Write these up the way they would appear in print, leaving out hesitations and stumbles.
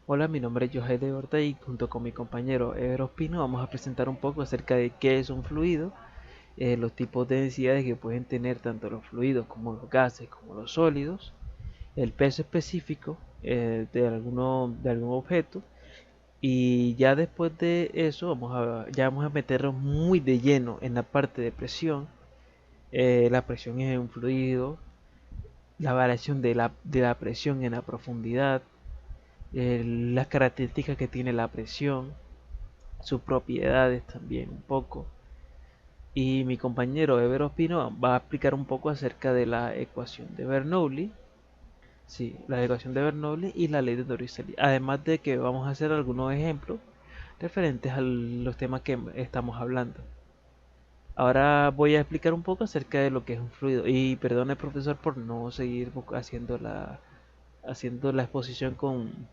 Hola, mi nombre es Johay de Horta y junto con mi compañero Ever Ospino vamos a presentar un poco acerca de qué es un fluido, los tipos de densidades que pueden tener tanto los fluidos como los gases como los sólidos, el peso específico de algún objeto y ya después de eso ya vamos a meternos muy de lleno en la parte de presión. La presión en un fluido, la variación de la presión en la profundidad, las características que tiene la presión, sus propiedades también un poco. Y mi compañero Ever Ospino va a explicar un poco acerca de la ecuación de Bernoulli, sí, la ecuación de Bernoulli y la ley de Torricelli. Además de que vamos a hacer algunos ejemplos referentes a los temas que estamos hablando. Ahora voy a explicar un poco acerca de lo que es un fluido. Y perdone, profesor, por no seguir haciendo la exposición con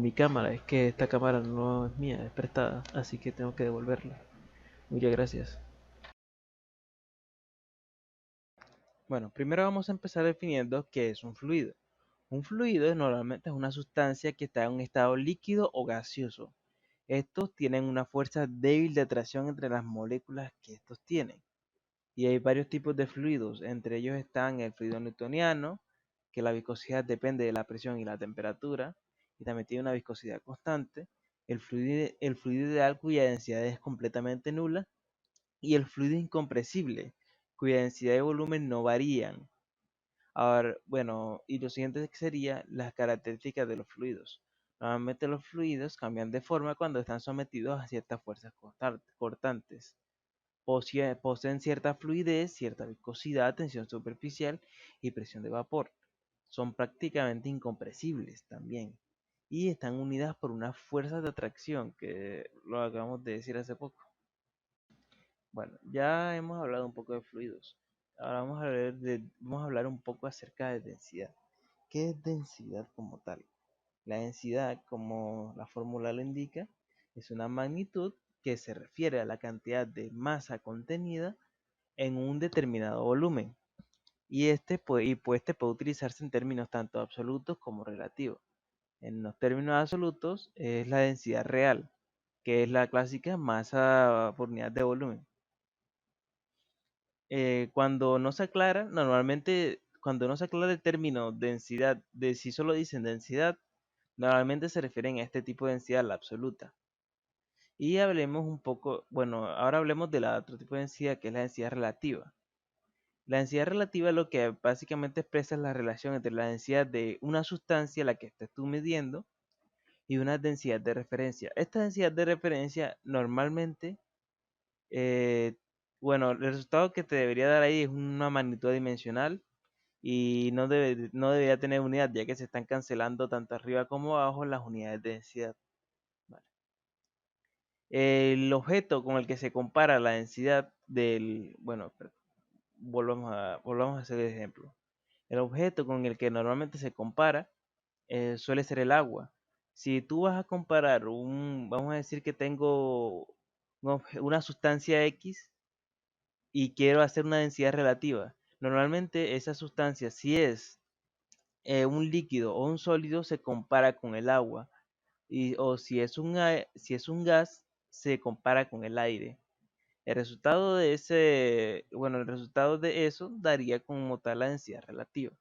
mi cámara. Es que esta cámara no es mía, es prestada, así que tengo que devolverla. Muchas gracias. Bueno, primero vamos a empezar definiendo qué es un fluido. Un fluido normalmente es una sustancia que está en un estado líquido o gaseoso. Estos tienen una fuerza débil de atracción entre las moléculas que estos tienen. Y hay varios tipos de fluidos, entre ellos están el fluido newtoniano, que la viscosidad depende de la presión y la temperatura, y también tiene una viscosidad constante, el fluido ideal cuya densidad es completamente nula, y el fluido incompresible, cuya densidad y volumen no varían. Ahora, bueno, y lo siguiente sería las características de los fluidos. Normalmente los fluidos cambian de forma cuando están sometidos a ciertas fuerzas cortantes. Poseen cierta fluidez, cierta viscosidad, tensión superficial y presión de vapor. Son prácticamente incompresibles también. Y están unidas por unas fuerzas de atracción que lo acabamos de decir hace poco. Bueno, ya hemos hablado un poco de fluidos. Ahora vamos a hablar un poco acerca de densidad. ¿Qué es densidad como tal? La densidad, como la fórmula lo indica, es una magnitud que se refiere a la cantidad de masa contenida en un determinado volumen. Este puede utilizarse en términos tanto absolutos como relativos. En los términos absolutos es la densidad real, que es la clásica masa por unidad de volumen. Cuando no se aclara, normalmente cuando no se aclara el término densidad, de si solo dicen densidad, normalmente se refieren a este tipo de densidad, la absoluta. Y hablemos un poco, bueno, ahora hablemos de la otro tipo de densidad, que es la densidad relativa. La densidad relativa lo que básicamente expresa es la relación entre la densidad de una sustancia, la que estés tú midiendo, y una densidad de referencia. Esta densidad de referencia normalmente, eh, bueno, el resultado que te debería dar ahí es una magnitud dimensional y no debería tener unidad, ya que se están cancelando tanto arriba como abajo las unidades de densidad. Vale. El objeto con el que se compara la densidad bueno, volvamos a hacer el ejemplo. El objeto con el que normalmente se compara suele ser el agua. Si tú vas a comparar vamos a decir que tengo una sustancia X y quiero hacer una densidad relativa. Normalmente esa sustancia, si es un líquido o un sólido, se compara con el agua. O si es un gas, se compara con el aire. El resultado de eso daría como tal la densidad relativa.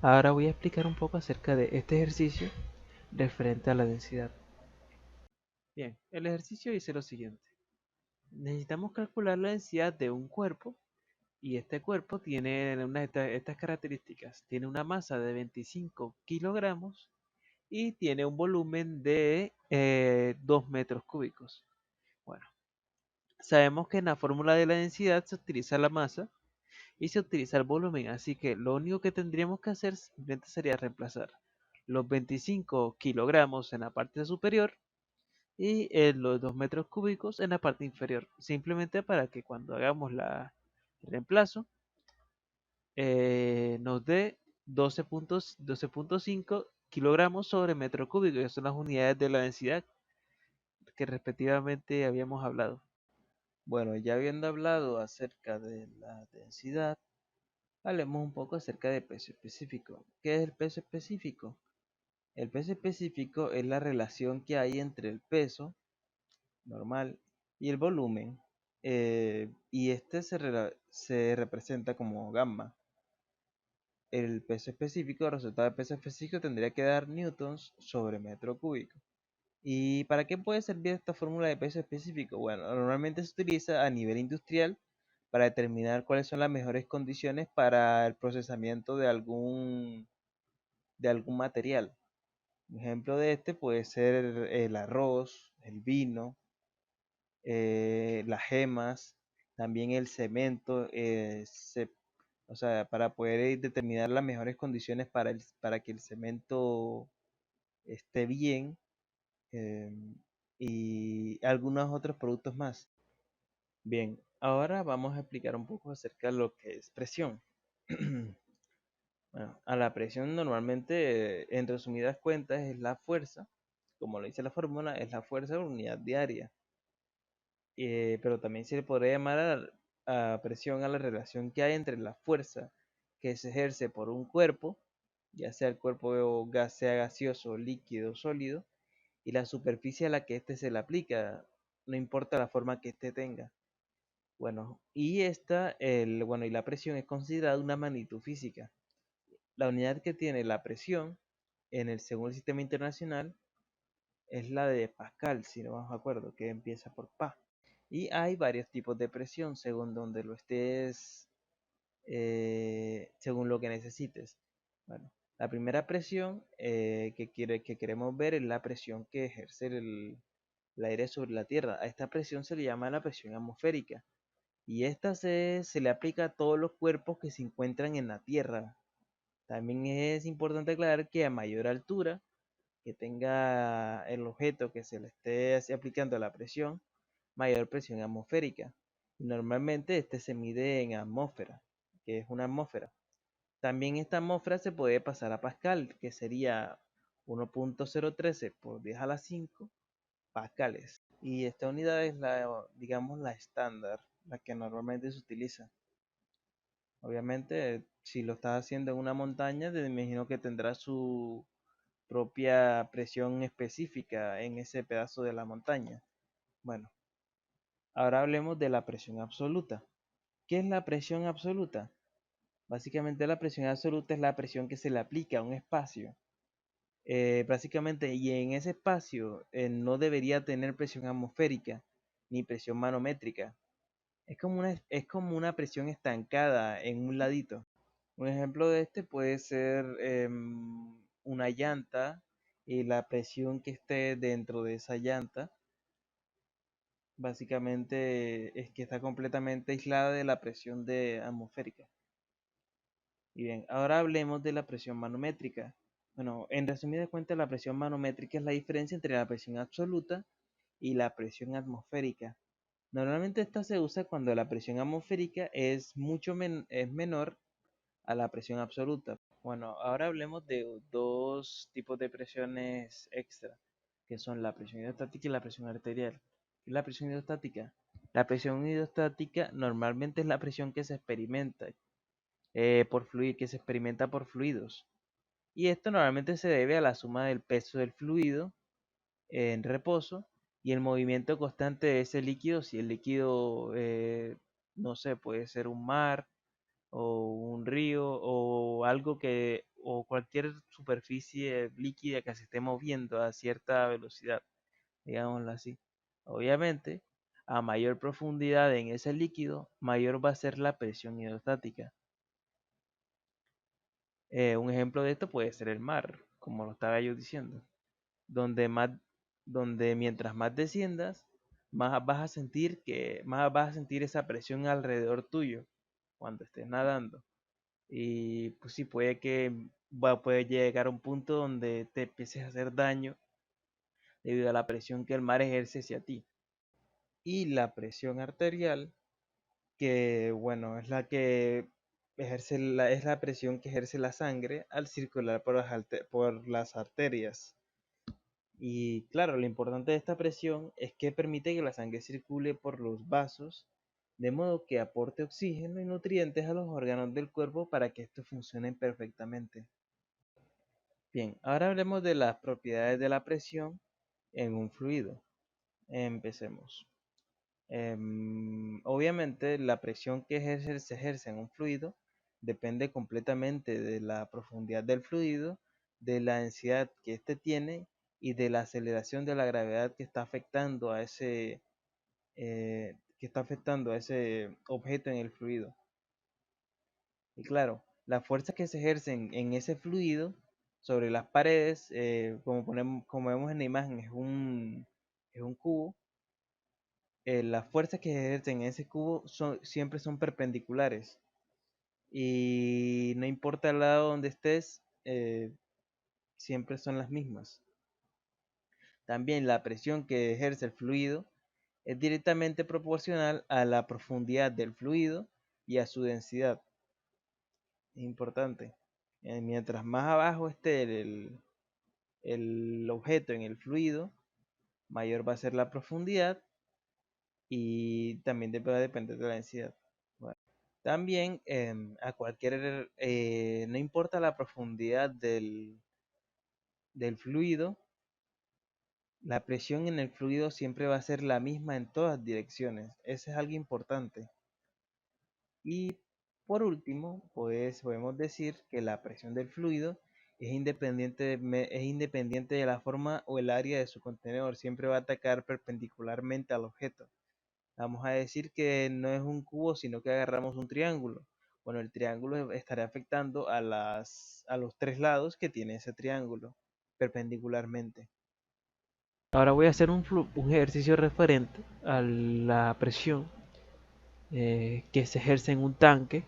Ahora voy a explicar un poco acerca de este ejercicio referente a la densidad. Bien, el ejercicio dice lo siguiente. Necesitamos calcular la densidad de un cuerpo y este cuerpo tiene estas características. Tiene una masa de 25 kilogramos y tiene un volumen de 2 metros cúbicos. Bueno, sabemos que en la fórmula de la densidad se utiliza la masa y se utiliza el volumen, así que lo único que tendríamos que hacer simplemente sería reemplazar los 25 kilogramos en la parte superior y los 2 metros cúbicos en la parte inferior, simplemente para que cuando hagamos el reemplazo nos dé 12.5 kilogramos sobre metro cúbico, que son las unidades de la densidad que respectivamente habíamos hablado. Bueno, ya habiendo hablado acerca de la densidad, hablemos un poco acerca del peso específico. ¿Qué es el peso específico? El peso específico es la relación que hay entre el peso normal y el volumen, y este se representa como gamma. El peso específico, el resultado de peso específico tendría que dar newtons sobre metro cúbico. ¿Y para qué puede servir esta fórmula de peso específico? Bueno, normalmente se utiliza a nivel industrial para determinar cuáles son las mejores condiciones para el procesamiento de algún material. Un ejemplo de este puede ser el arroz, el vino, las gemas, también el cemento, o sea, para poder determinar las mejores condiciones para que el cemento esté bien, eh, y algunos otros productos más. Bien, ahora vamos a explicar un poco acerca de lo que es presión. Bueno, a la presión normalmente, en resumidas cuentas, es la fuerza, como lo dice la fórmula, es la fuerza por unidad de área. Pero también se le podría llamar a presión a la relación que hay entre la fuerza que se ejerce por un cuerpo, ya sea el cuerpo sea gaseoso, líquido, sólido, y la superficie a la que éste se le aplica, no importa la forma que éste tenga. Bueno, y la presión es considerada una magnitud física. La unidad que tiene la presión según el sistema internacional es la de Pascal, si no me acuerdo, que empieza por Pa. Y hay varios tipos de presión según donde lo estés, según lo que necesites. Bueno, la primera presión que queremos ver es la presión que ejerce el aire sobre la Tierra. A esta presión se le llama la presión atmosférica. Y esta se le aplica a todos los cuerpos que se encuentran en la Tierra. También es importante aclarar que a mayor altura que tenga el objeto que se le esté aplicando la presión, mayor presión atmosférica. Y normalmente este se mide en atmósfera, que es una atmósfera. También esta atmósfera se puede pasar a Pascal, que sería 1.013 por 10 a la 5 pascales. Y esta unidad es digamos, la estándar, la que normalmente se utiliza. Obviamente, si lo estás haciendo en una montaña, te imagino que tendrá su propia presión específica en ese pedazo de la montaña. Bueno, ahora hablemos de la presión absoluta. ¿Qué es la presión absoluta? Básicamente la presión absoluta es la presión que se le aplica a un espacio. Básicamente, y en ese espacio no debería tener presión atmosférica ni presión manométrica. Es como una presión estancada en un ladito. Un ejemplo de este puede ser una llanta y la presión que esté dentro de esa llanta. Básicamente es que está completamente aislada de la presión atmosférica. Y bien, ahora hablemos de la presión manométrica. Bueno, en resumidas cuentas, la presión manométrica es la diferencia entre la presión absoluta y la presión atmosférica. Normalmente esta se usa cuando la presión atmosférica es menor a la presión absoluta. Bueno, ahora hablemos de dos tipos de presiones extra, que son la presión hidrostática y la presión arterial. ¿Qué es la presión hidrostática? La presión hidrostática normalmente es la presión que se experimenta que se experimenta por fluidos. Y esto normalmente se debe a la suma del peso del fluido en reposo y el movimiento constante de ese líquido. Si el líquido, no sé, puede ser un mar o un río o cualquier superficie líquida que se esté moviendo a cierta velocidad, digámoslo así. Obviamente, a mayor profundidad en ese líquido, mayor va a ser la presión hidrostática. Un ejemplo de esto puede ser el mar, como lo estaba yo diciendo, donde más, donde mientras más desciendas, más vas a sentir esa presión alrededor tuyo cuando estés nadando. Y pues sí, puede llegar a un punto donde te empieces a hacer daño debido a la presión que el mar ejerce hacia ti. Y la presión arterial, que bueno, es la presión que ejerce la sangre al circular por las arterias. Y claro, lo importante de esta presión es que permite que la sangre circule por los vasos, de modo que aporte oxígeno y nutrientes a los órganos del cuerpo para que estos funcionen perfectamente. Bien, ahora hablemos de las propiedades de la presión en un fluido. Empecemos. Obviamente, la presión que se ejerce en un fluido depende completamente de la profundidad del fluido, de la densidad que éste tiene y de la aceleración de la gravedad que está afectando a ese objeto en el fluido. Y claro, las fuerzas que se ejercen en ese fluido sobre las paredes, como vemos en la imagen, es un cubo. Las fuerzas que se ejercen en ese cubo siempre son perpendiculares. Y no importa el lado donde estés, siempre son las mismas. También la presión que ejerce el fluido es directamente proporcional a la profundidad del fluido y a su densidad. Es importante. Mientras más abajo esté el objeto en el fluido, mayor va a ser la profundidad y también va a depender de la densidad. Bueno, también no importa la profundidad del fluido, la presión en el fluido siempre va a ser la misma en todas direcciones. Eso es algo importante. Y por último, pues podemos decir que la presión del fluido es independiente de la forma o el área de su contenedor. Siempre va a atacar perpendicularmente al objeto. Vamos a decir que no es un cubo, sino que agarramos un triángulo. Bueno, el triángulo estará afectando a los tres lados que tiene ese triángulo perpendicularmente. Ahora voy a hacer un ejercicio referente a la presión que se ejerce en un tanque.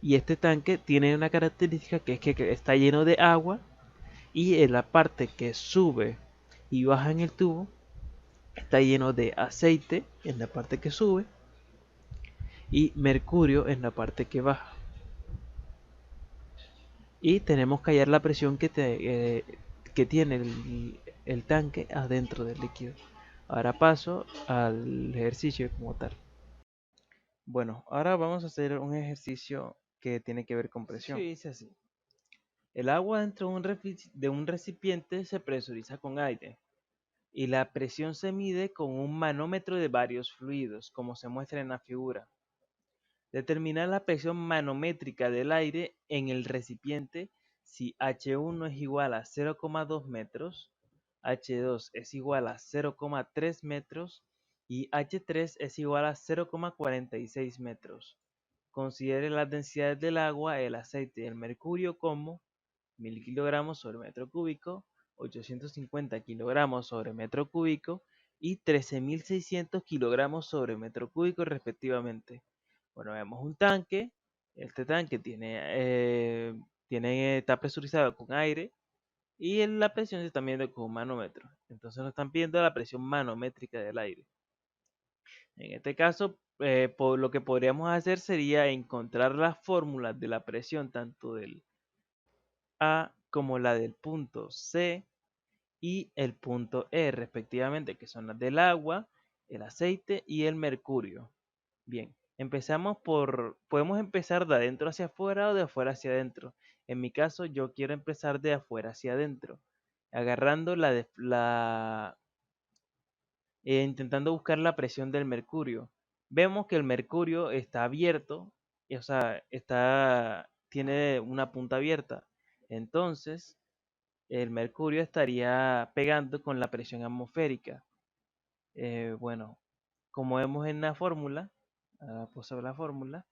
Y este tanque tiene una característica que es que está lleno de agua y en la parte que sube y baja en el tubo está lleno de aceite en la parte que sube y mercurio en la parte que baja. Y tenemos que hallar la presión que tiene el tanque adentro del líquido. Ahora paso al ejercicio como tal. Bueno, ahora vamos a hacer un ejercicio que tiene que ver con presión. Sí, dice así. El agua dentro de un recipiente se presuriza con aire y la presión se mide con un manómetro de varios fluidos, como se muestra en la figura. Determinar la presión manométrica del aire en el recipiente si H1 es igual a 0,2 metros, H2 es igual a 0,3 metros y H3 es igual a 0,46 metros. Considere las densidades del agua, el aceite y el mercurio como 1000 kilogramos sobre metro cúbico, 850 kilogramos sobre metro cúbico y 13.600 kilogramos sobre metro cúbico respectivamente. Bueno, vemos un tanque. Este tanque está presurizado con aire y la presión se está midiendo con un manómetro. Entonces nos están pidiendo la presión manométrica del aire. En este caso, lo que podríamos hacer sería encontrar las fórmulas de la presión tanto del A como la del punto C y el punto E respectivamente, que son las del agua, el aceite y el mercurio. Bien, podemos empezar de adentro hacia afuera o de afuera hacia adentro. En mi caso, yo quiero empezar de afuera hacia adentro, agarrando intentando buscar la presión del mercurio. Vemos que el mercurio está abierto, o sea, tiene una punta abierta. Entonces, el mercurio estaría pegando con la presión atmosférica. Bueno, como vemos en la fórmula, pues la fórmula,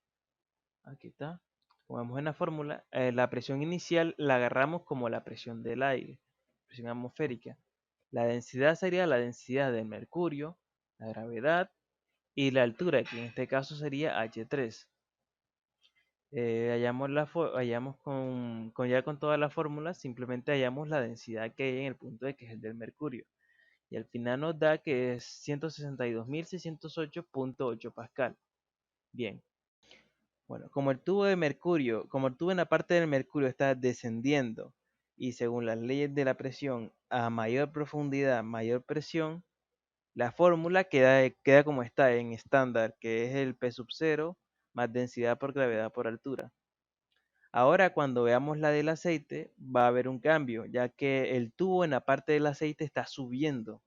aquí está. Como vemos en la fórmula, la presión inicial la agarramos como la presión del aire, presión atmosférica. La densidad sería la densidad del mercurio, la gravedad y la altura, que en este caso sería H3. Hallamos ya con todas las fórmulas, simplemente hallamos la densidad que hay en el punto E, que es el del mercurio. Y al final nos da que es 162.608.8 pascal. Bien, bueno, como el tubo en la parte del mercurio está descendiendo y según las leyes de la presión, a mayor profundidad, mayor presión, la fórmula queda como está en estándar, que es el P sub 0 más densidad por gravedad por altura. Ahora cuando veamos la del aceite va a haber un cambio, ya que el tubo en la parte del aceite está subiendo.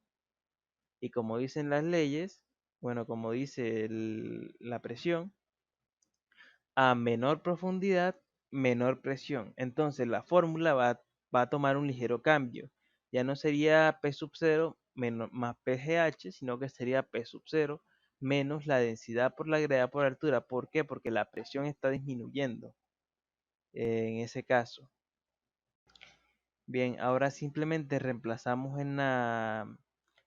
Y como dicen las leyes, bueno, como dice la presión, a menor profundidad, menor presión. Entonces la fórmula va a tomar un ligero cambio. Ya no sería P sub 0 más PGH, sino que sería P sub 0 menos la densidad por la gravedad por altura. ¿Por qué? Porque la presión está disminuyendo en ese caso. Bien, ahora simplemente reemplazamos en la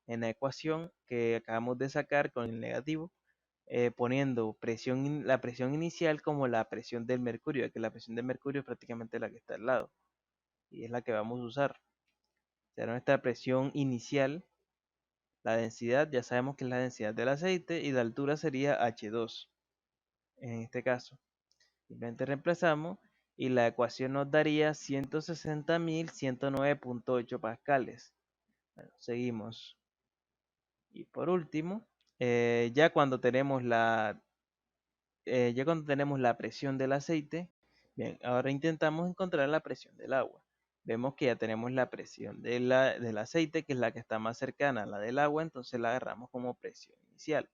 ecuación que acabamos de sacar con el negativo, poniendo la presión inicial como la presión del mercurio, ya que la presión del mercurio es prácticamente la que está al lado y es la que vamos a usar. Será nuestra presión inicial, la densidad, ya sabemos que es la densidad del aceite y la altura sería H2 en este caso. Simplemente reemplazamos y la ecuación nos daría 160.109.8 pascales. Bueno, seguimos. Y por último, ya cuando tenemos la presión del aceite, bien, ahora intentamos encontrar la presión del agua. Vemos que ya tenemos la presión del aceite, que es la que está más cercana a la del agua, entonces la agarramos como presión inicial.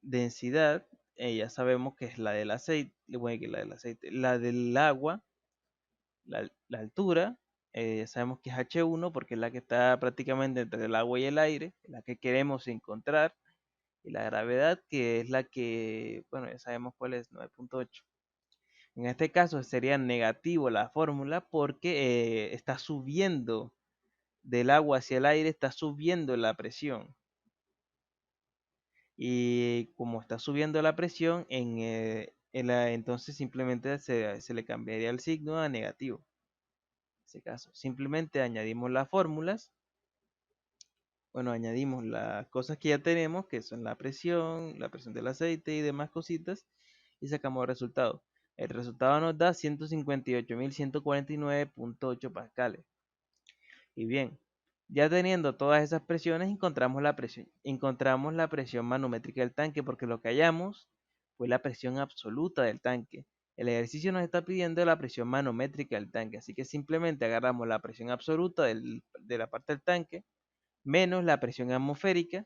Densidad, ya sabemos que es la del aceite, bueno, que la del aceite, la del agua, la altura, sabemos que es H1 porque es la que está prácticamente entre el agua y el aire, la que queremos encontrar, y la gravedad, que es la que, bueno, ya sabemos cuál es, 9.8. En este caso sería negativo la fórmula porque está subiendo del agua hacia el aire, está subiendo la presión. Y como está subiendo la presión, entonces simplemente se le cambiaría el signo a negativo. En ese caso, simplemente añadimos las fórmulas. Bueno, añadimos las cosas que ya tenemos, que son la presión del aceite y demás cositas, y sacamos el resultado. El resultado nos da 158.149.8 pascales. Y bien, ya teniendo todas esas presiones, encontramos la presión manométrica del tanque, porque lo que hallamos fue la presión absoluta del tanque. El ejercicio nos está pidiendo la presión manométrica del tanque, así que simplemente agarramos la presión absoluta de la parte del tanque, menos la presión atmosférica,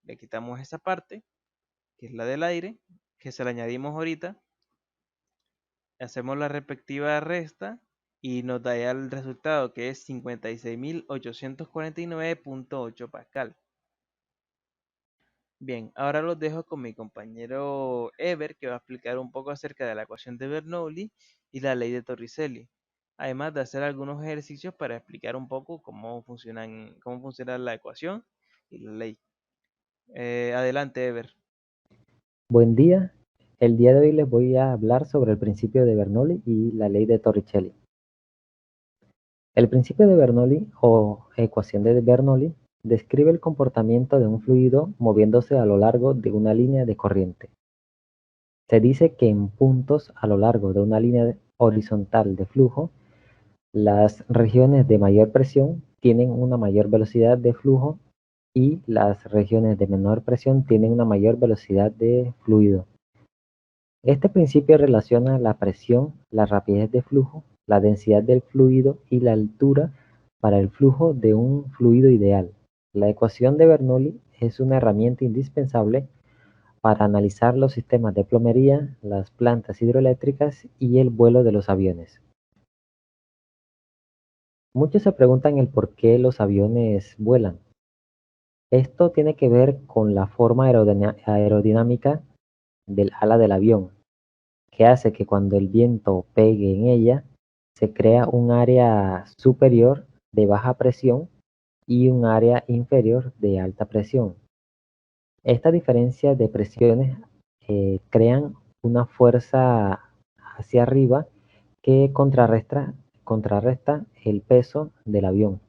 le quitamos esa parte, que es la del aire, que se la añadimos ahorita, hacemos la respectiva resta y nos da ya el resultado que es 56.849.8 pascal. Bien, ahora los dejo con mi compañero Ever, que va a explicar un poco acerca de la ecuación de Bernoulli y la ley de Torricelli, además de hacer algunos ejercicios para explicar un poco cómo funciona la ecuación y la ley. Adelante, Ever. Buen día. El día de hoy les voy a hablar sobre el principio de Bernoulli y la ley de Torricelli. El principio de Bernoulli o ecuación de Bernoulli describe el comportamiento de un fluido moviéndose a lo largo de una línea de corriente. Se dice que en puntos a lo largo de una línea horizontal de flujo, las regiones de mayor presión tienen una mayor velocidad de flujo y las regiones de menor presión tienen una mayor velocidad de fluido. Este principio relaciona la presión, la rapidez de flujo, la densidad del fluido y la altura para el flujo de un fluido ideal. La ecuación de Bernoulli es una herramienta indispensable para analizar los sistemas de plomería, las plantas hidroeléctricas y el vuelo de los aviones. Muchos se preguntan el por qué los aviones vuelan. Esto tiene que ver con la forma aerodinámica del ala del avión, que hace que cuando el viento pegue en ella, se crea un área superior de baja presión y un área inferior de alta presión. Esta diferencia de presiones crean una fuerza hacia arriba que contrarresta el peso del avión.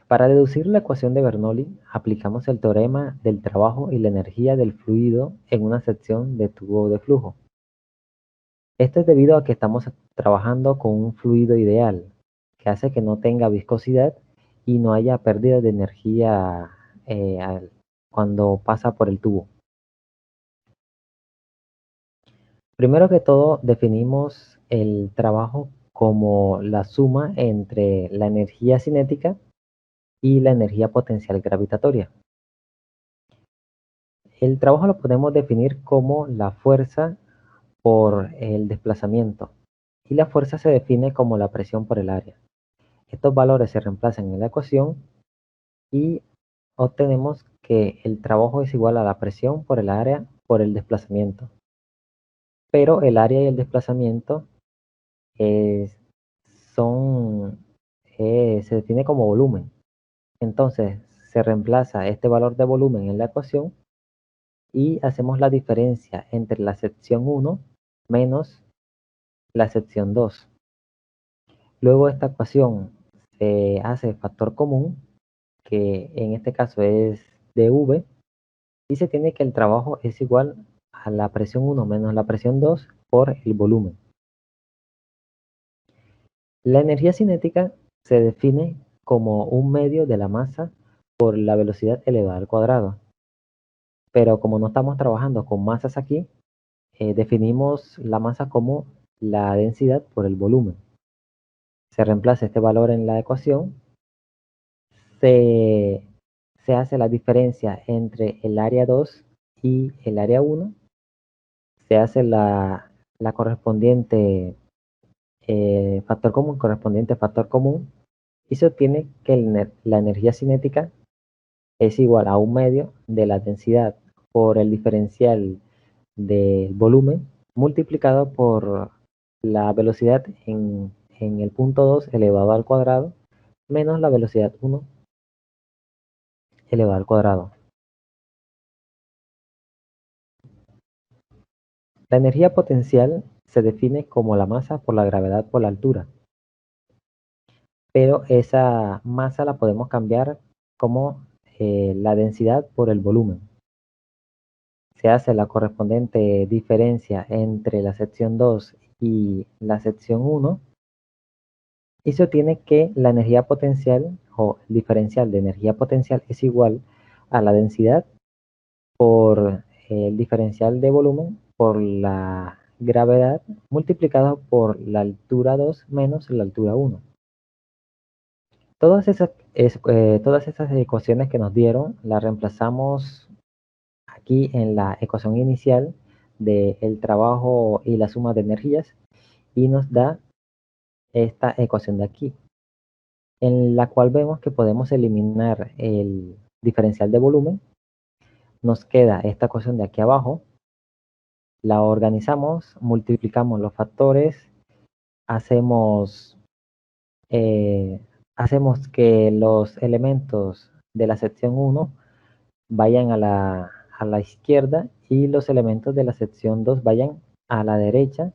Para deducir la ecuación de Bernoulli, aplicamos el teorema del trabajo y la energía del fluido en una sección de tubo de flujo. Esto es debido a que estamos trabajando con un fluido ideal, que hace que no tenga viscosidad y no haya pérdida de energía cuando pasa por el tubo. Primero que todo, definimos el trabajo como la suma entre la energía cinética y la energía potencial gravitatoria. El trabajo lo podemos definir como la fuerza por el desplazamiento y la fuerza se define como la presión por el área. Estos valores se reemplazan en la ecuación y obtenemos que el trabajo es igual a la presión por el área por el desplazamiento. Pero el área y el desplazamiento eh, son, se define como volumen. Entonces se reemplaza este valor de volumen en la ecuación y hacemos la diferencia entre la sección 1 menos la sección 2. Luego esta ecuación se hace factor común, que en este caso es dV, y se tiene que el trabajo es igual a la presión 1 menos la presión 2 por el volumen. La energía cinética se define como un medio de la masa por la velocidad elevada al cuadrado. Pero como no estamos trabajando con masas aquí, definimos la masa como la densidad por el volumen. Se reemplaza este valor en la ecuación, se, se hace la diferencia entre el área 2 y el área 1, se hace la correspondiente factor común, y se obtiene que la energía cinética es igual a un medio de la densidad por el diferencial del volumen multiplicado por la velocidad en el punto 2 elevado al cuadrado menos la velocidad 1 elevado al cuadrado. La energía potencial se define como la masa por la gravedad por la altura, pero esa masa la podemos cambiar como la densidad por el volumen. Se hace la correspondiente diferencia entre la sección 2 y la sección 1 y se obtiene que la energía potencial o el diferencial de energía potencial es igual a la densidad por el diferencial de volumen por la gravedad multiplicado por la altura 2 menos la altura 1. Todas esas ecuaciones que nos dieron las reemplazamos aquí en la ecuación inicial del trabajo y la suma de energías y nos da esta ecuación de aquí, en la cual vemos que podemos eliminar el diferencial de volumen. Nos queda esta ecuación de aquí abajo, la organizamos, multiplicamos los factores, hacemos, eh, hacemos que los elementos de la sección 1 vayan a la izquierda y los elementos de la sección 2 vayan a la derecha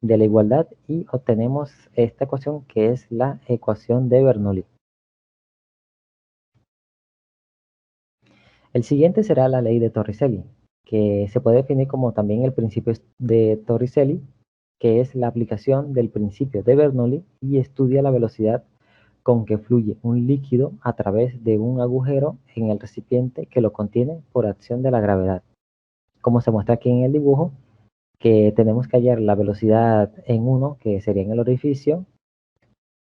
de la igualdad y obtenemos esta ecuación que es la ecuación de Bernoulli. El siguiente será la ley de Torricelli, que se puede definir como también el principio de Torricelli, que es la aplicación del principio de Bernoulli y estudia la velocidad con que fluye un líquido a través de un agujero en el recipiente que lo contiene por acción de la gravedad. Como se muestra aquí en el dibujo, que tenemos que hallar la velocidad en 1, que sería en el orificio,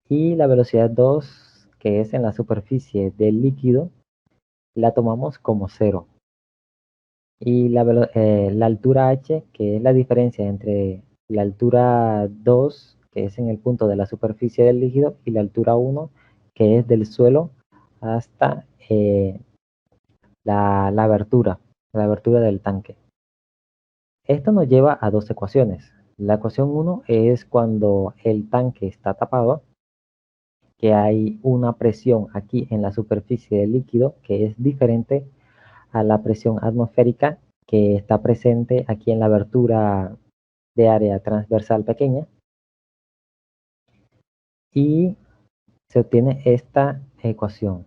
y la velocidad 2, que es en la superficie del líquido, la tomamos como 0. Y la altura h, que es la diferencia entre la altura 2, que es en el punto de la superficie del líquido, y la altura 1, que es del suelo hasta la abertura del tanque. Esto nos lleva a dos ecuaciones. La ecuación 1 es cuando el tanque está tapado, que hay una presión aquí en la superficie del líquido que es diferente a la presión atmosférica que está presente aquí en la abertura de área transversal pequeña, y se obtiene esta ecuación.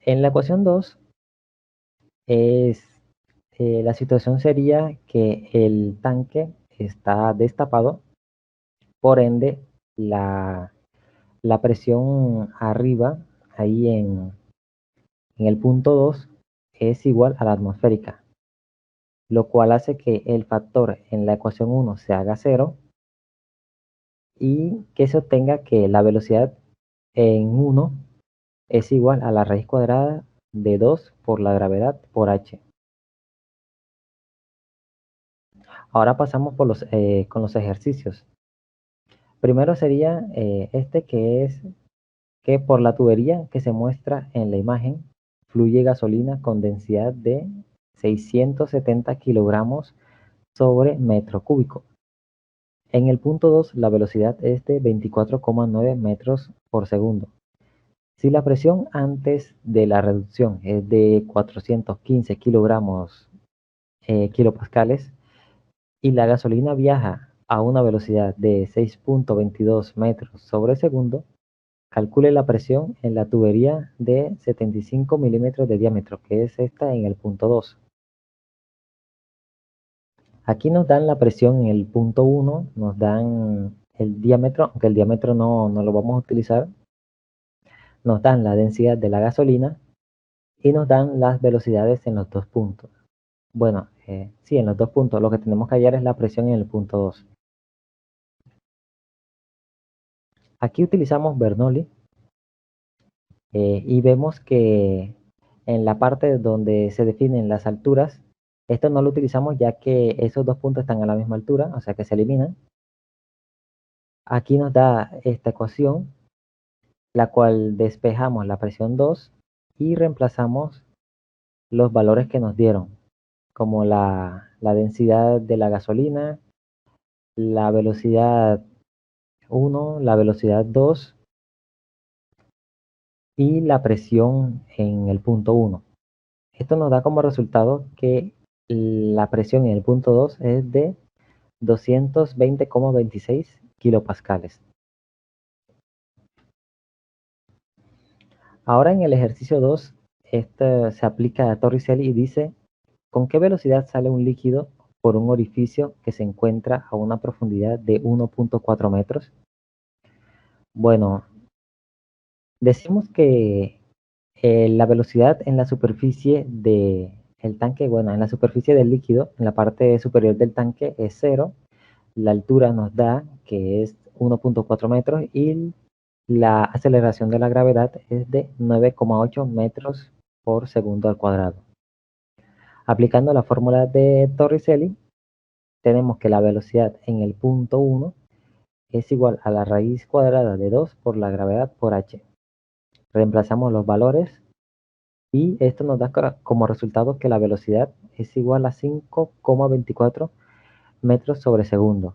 En la ecuación 2 es la situación sería que el tanque está destapado, por ende la presión arriba, ahí en el punto 2, es igual a la atmosférica. lo cual hace que el factor en la ecuación 1 se haga 0 y que se obtenga que la velocidad en 1 es igual a la raíz cuadrada de 2 por la gravedad por h. Ahora pasamos con los ejercicios. Primero sería que es que por la tubería que se muestra en la imagen fluye gasolina con densidad de 670 kilogramos sobre metro cúbico. En el punto 2 la velocidad es de 24,9 metros por segundo. Si la presión antes de la reducción es de 415 kilopascales y la gasolina viaja a una velocidad de 6,22 metros sobre segundo, calcule la presión en la tubería de 75 milímetros de diámetro, que es esta en el punto 2. Aquí nos dan la presión en el punto 1, nos dan el diámetro, aunque el diámetro no lo vamos a utilizar, nos dan la densidad de la gasolina y nos dan las velocidades en los dos puntos. Bueno, sí, en los dos puntos. Lo que tenemos que hallar es la presión en el punto 2. Aquí utilizamos Bernoulli y vemos que en la parte donde se definen las alturas, esto no lo utilizamos ya que esos dos puntos están a la misma altura, o sea que se eliminan. Aquí nos da esta ecuación, la cual despejamos la presión 2 y reemplazamos los valores que nos dieron, como la densidad de la gasolina, la velocidad 1, la velocidad 2 y la presión en el punto 1. Esto nos da como resultado que la presión en el punto 2 es de 220,26 kilopascales. Ahora en el ejercicio 2, este se aplica a Torricelli y dice, ¿con qué velocidad sale un líquido por un orificio que se encuentra a una profundidad de 1,4 metros? Bueno, decimos que la velocidad en la superficie del tanque, bueno, en la superficie del líquido, en la parte superior del tanque es 0, la altura nos da que es 1,4 metros y la aceleración de la gravedad es de 9,8 metros por segundo al cuadrado. Aplicando la fórmula de Torricelli, tenemos que la velocidad en el punto 1 es igual a la raíz cuadrada de 2 por la gravedad por h. Reemplazamos los valores y esto nos da como resultado que la velocidad es igual a 5,24 metros sobre segundo.